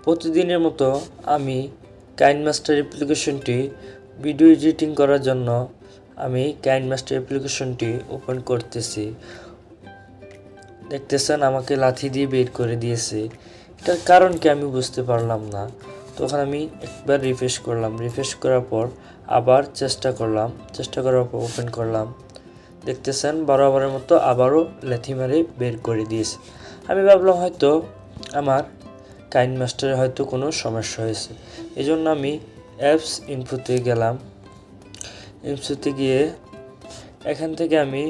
প্রতিদিনের মতো আমি কাইনমাস্টার অ্যাপ্লিকেশনটি ভিডিও এডিটিং করার জন্য আমি কাইনমাস্টার অ্যাপ্লিকেশনটি ওপেন করতেছি। দেখতেছেন আমাকে লাথি দিয়ে বের করে দিয়েছে। এটার কারণ কি আমি বুঝতে পারলাম না। তখন আমি একবার রিফ্রেশ করলাম, রিফ্রেশ করার পর আবার চেষ্টা করার পর ওপেন করলাম। দেখতেছেন বরাবরের মতো আবারও লাথি মারে বের করে দিয়েছে। আমি ভাবলাম হয়তো আমার কাইনমাস্টারে হয়তো কোনো সমস্যা হয়েছে। এই জন্য আমি অ্যাপস ইনফোতে গেলাম। ইনফোতে গিয়ে এখান থেকে আমি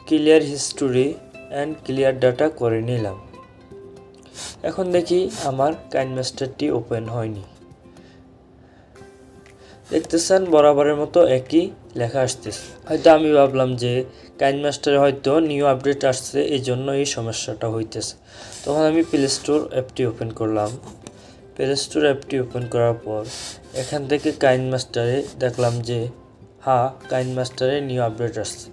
clear history and clear data করে নিলাম। এখন দেখি আমার কাইনমাস্টারটি ওপেন হয়নি। দেখতেছেন বরাবরের মতো একই লেখা আসতেছে। হয়তো আমি ভাবলাম যে কাইনমাস্টারে হয়তো নিউ আপডেট আসছে, এই জন্য এই সমস্যাটা হইতেছে। তখন আমি প্লে স্টোর অ্যাপটি ওপেন করলাম। প্লে স্টোর অ্যাপটি ওপেন করার পর এখান থেকে কাইনমাস্টারে দেখলাম যে কাইনমাস্টারে নিউ আপডেট আসছে।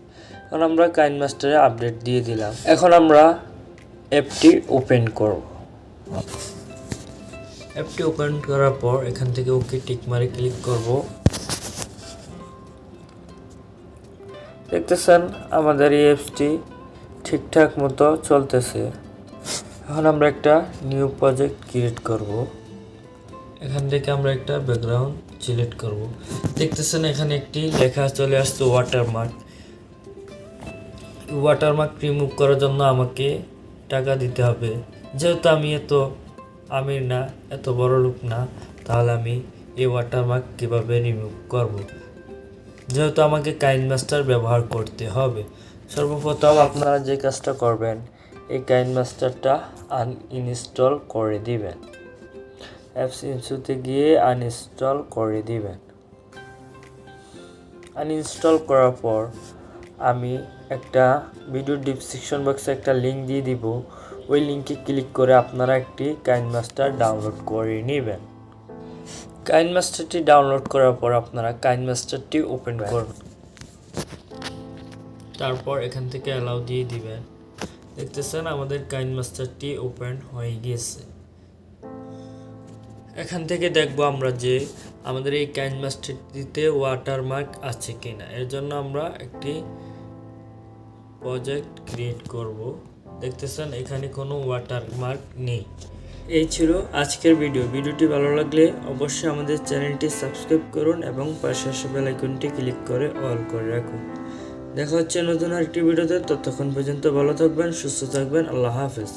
এখন আমরা কাইনমাস্টারে আপডেট দিয়ে দিলাম। এখন আমরা অ্যাপটি ওপেন করব। অ্যাপটি ওপেন করার পর এখান থেকে ওকে টিক মারে ক্লিক করব। দেখতেছেন আমাদের এই অ্যাপসটি ঠিকঠাক মতো চলতেছে। এখন আমরা একটা নিউ প্রজেক্ট ক্রিয়েট করব। এখান থেকে আমরা একটা ব্যাকগ্রাউন্ড সিলেক্ট করব। দেখতেছেন এখানে একটি লেখা চলে আসছে ওয়াটারমার্ক। ওয়াটারমার্ক রিমুভ করার জন্য আমাকে টাকা দিতে হবে। যেহেতু আমি এত আমির না, এত বড় লোক না, তাহলে আমি এই ওয়াটারমার্ক কীভাবে রিমুভ করব? যেহেতু আমাকে কাইনমাস্টার ব্যবহার করতে হবে, সর্বপ্রথম আপনারা যে কাজটা করবেন, এই কাইনমাস্টারটা আনইনস্টল করে দিবেন। অ্যাপস ইনস্টলতে গিয়ে আনইনস্টল করে দিবেন। আনইনস্টল করার পর আমি একটা ভিডিও ডেসক্রিপশন বক্সে একটা লিঙ্ক দিয়ে দিব। ওই লিঙ্কে ক্লিক করে আপনারা একটি কাইনমাস্টার ডাউনলোড করে নেবেন। কাইনমাস্টারটি ডাউনলোড করার পর আপনারা কাইনমাস্টারটি ওপেন করবেন। তারপর এখান থেকে অ্যালাউ দিয়ে দিবেন। দেখতেছেন আমাদের কাইনমাস্টারটি ওপেন হয়ে গিয়েছে। এখান থেকে দেখব আমরা যে আমাদের এই কাইনমাস্টারটিতে ওয়াটারমার্ক আছে কিনা। এর জন্য আমরা একটি প্রজেক্ট ক্রিয়েট করব। দেখতেছেন এখানে কোনো ওয়াটারমার্ক নেই। এই ছিল আজকের ভিডিওটি ভালো লাগলে অবশ্যই আমাদের চ্যানেলটি সাবস্ক্রাইব করুন এবং পাশে আসা বেল আইকনটি ক্লিক করে অল করে রাখুন। দেখা হচ্ছে নতুন আরেকটি ভিডিওতে। ততক্ষণ পর্যন্ত ভালো থাকবেন, সুস্থ থাকবেন। আল্লাহ হাফেজ।